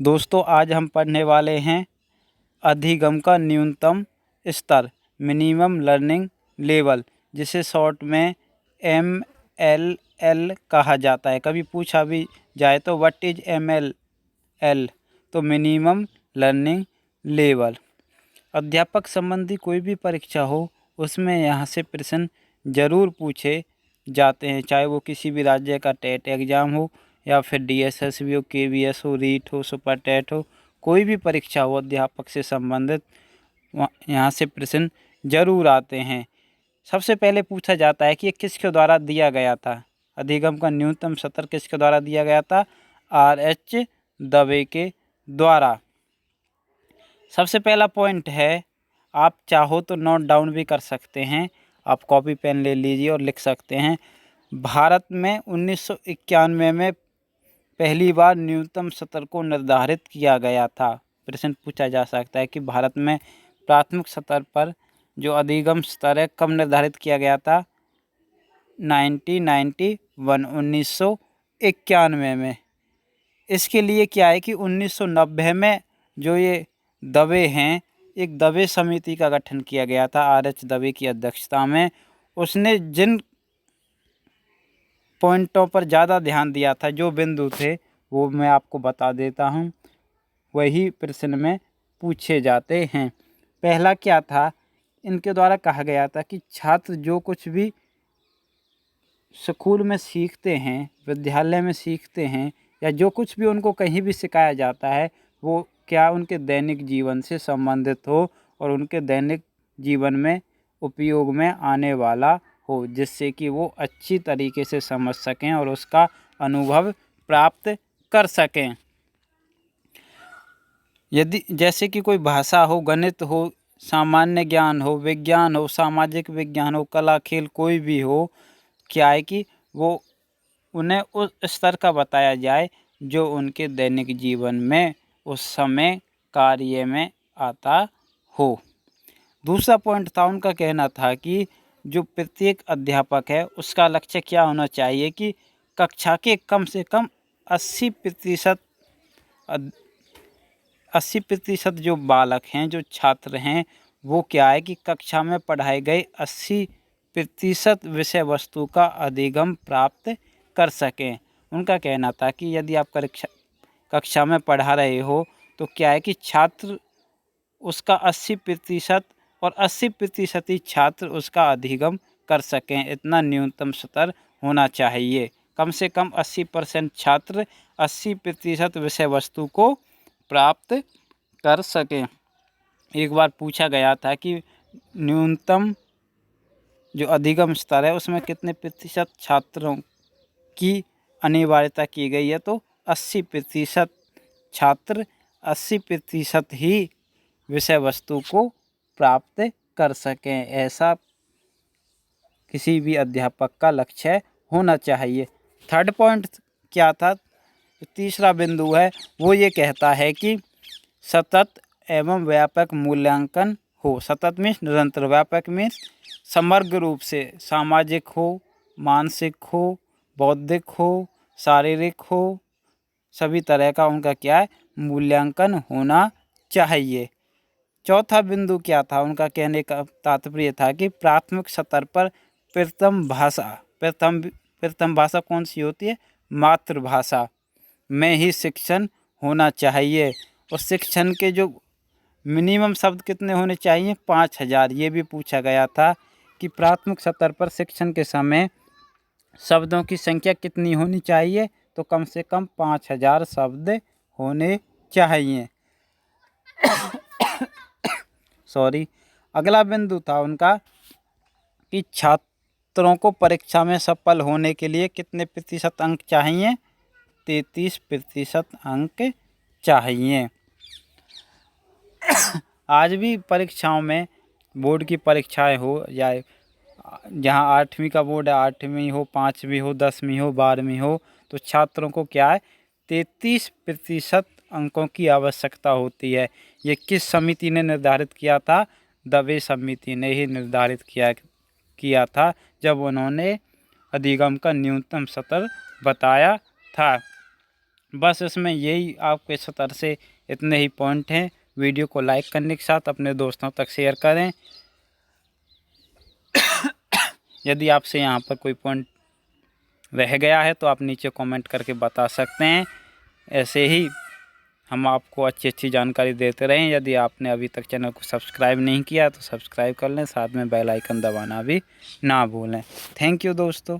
दोस्तों आज हम पढ़ने वाले हैं अधिगम का न्यूनतम स्तर मिनिमम लर्निंग लेवल, जिसे शॉर्ट में MLL कहा जाता है। कभी पूछा भी जाए तो व्हाट इज MLL, तो मिनिमम लर्निंग लेवल। अध्यापक संबंधी कोई भी परीक्षा हो उसमें यहाँ से प्रश्न जरूर पूछे जाते हैं, चाहे वो किसी भी राज्य का टेट एग्ज़ाम हो या फिर DSS हो, KVS हो, रीट हो, सुपर टेट हो, कोई भी परीक्षा हो अध्यापक से संबंधित यहाँ से प्रश्न जरूर आते हैं। सबसे पहले पूछा जाता है कि ये किसके द्वारा दिया गया था। अधिगम का न्यूनतम स्तर किसके द्वारा दिया गया था? RH दवे के द्वारा। सबसे पहला पॉइंट है, आप चाहो तो नोट डाउन भी कर सकते हैं, आप कॉपी पेन ले लीजिए और लिख सकते हैं। भारत में 1991 में पहली बार न्यूनतम स्तर को निर्धारित किया गया था। प्रश्न पूछा जा सकता है कि भारत में प्राथमिक स्तर पर जो अधिगम स्तर है कब निर्धारित किया गया था? 1991 में। इसके लिए क्या है कि 1990 में जो ये दवे हैं, एक दवे समिति का गठन किया गया था RH दवे की अध्यक्षता में। उसने जिन पॉइंटों पर ज़्यादा ध्यान दिया था, जो बिंदु थे वो मैं आपको बता देता हूँ, वही प्रश्न में पूछे जाते हैं। पहला क्या था? इनके द्वारा कहा गया था कि छात्र जो कुछ भी स्कूल में सीखते हैं, विद्यालय में सीखते हैं, या जो कुछ भी उनको कहीं भी सिखाया जाता है, वो क्या उनके दैनिक जीवन से संबंधित हो और उनके दैनिक जीवन में उपयोग में आने वाला हो, जिससे कि वो अच्छी तरीके से समझ सकें और उसका अनुभव प्राप्त कर सकें। यदि जैसे कि कोई भाषा हो, गणित हो, सामान्य ज्ञान हो, विज्ञान हो, सामाजिक विज्ञान हो, कला खेल कोई भी हो, क्या है कि वो उन्हें उस स्तर का बताया जाए जो उनके दैनिक जीवन में उस समय कार्य में आता हो। दूसरा पॉइंट था, उनका कहना था कि जो प्रत्येक अध्यापक है उसका लक्ष्य क्या होना चाहिए कि कक्षा के कम से कम 80% जो बालक हैं, जो छात्र हैं, वो क्या है कि कक्षा में पढ़ाए गए 80% विषय वस्तु का अधिगम प्राप्त कर सकें। उनका कहना था कि यदि आप कक्षा में पढ़ा रहे हो तो क्या है कि छात्र उसका 80% और 80% ही छात्र उसका अधिगम कर सकें, इतना न्यूनतम स्तर होना चाहिए। कम से कम 80% छात्र 80% विषय वस्तु को प्राप्त कर सकें। एक बार पूछा गया था कि न्यूनतम जो अधिगम स्तर है उसमें कितने प्रतिशत छात्रों की अनिवार्यता की गई है, तो 80% छात्र 80% ही विषय वस्तु को प्राप्त कर सकें, ऐसा किसी भी अध्यापक का लक्ष्य होना चाहिए। थर्ड पॉइंट क्या था? तीसरा बिंदु है वो ये कहता है कि सतत एवं व्यापक मूल्यांकन हो। सतत मीन्स निरंतर, व्यापक मीन्स समग्र रूप से, सामाजिक हो, मानसिक हो, बौद्धिक हो, शारीरिक हो, सभी तरह का उनका क्या है मूल्यांकन होना चाहिए। चौथा बिंदु क्या था? उनका कहने का तात्पर्य था कि प्राथमिक स्तर पर प्रथम भाषा कौन सी होती है? मातृभाषा में ही शिक्षण होना चाहिए। और शिक्षण के जो मिनिमम शब्द कितने होने चाहिए? 5000। ये भी पूछा गया था कि प्राथमिक स्तर पर शिक्षण के समय शब्दों की संख्या कितनी होनी चाहिए? तो कम से कम 5000 शब्द होने चाहिए। अगला बिंदु था उनका कि छात्रों को परीक्षा में सफल होने के लिए कितने प्रतिशत अंक चाहिए? 33% अंक चाहिए। आज भी परीक्षाओं में, बोर्ड की परीक्षाएं हो या जहां 8वीं का बोर्ड है, 8वीं हो, 5वीं हो, 10वीं हो, 12वीं हो, तो छात्रों को क्या है 33% अंकों की आवश्यकता होती है। ये किस समिति ने निर्धारित किया था? दवे समिति ने ही निर्धारित किया था जब उन्होंने अधिगम का न्यूनतम स्तर बताया था। बस इसमें यही आपके सतर से इतने ही पॉइंट हैं। वीडियो को लाइक करने के साथ अपने दोस्तों तक शेयर करें। यदि आपसे यहाँ पर कोई पॉइंट रह गया है तो आप नीचे कमेंट करके बता सकते हैं। ऐसे ही हम आपको अच्छी अच्छी जानकारी देते रहें। यदि आपने अभी तक चैनल को सब्सक्राइब नहीं किया तो सब्सक्राइब कर लें, साथ में बेल आइकन दबाना भी ना भूलें। थैंक यू दोस्तों।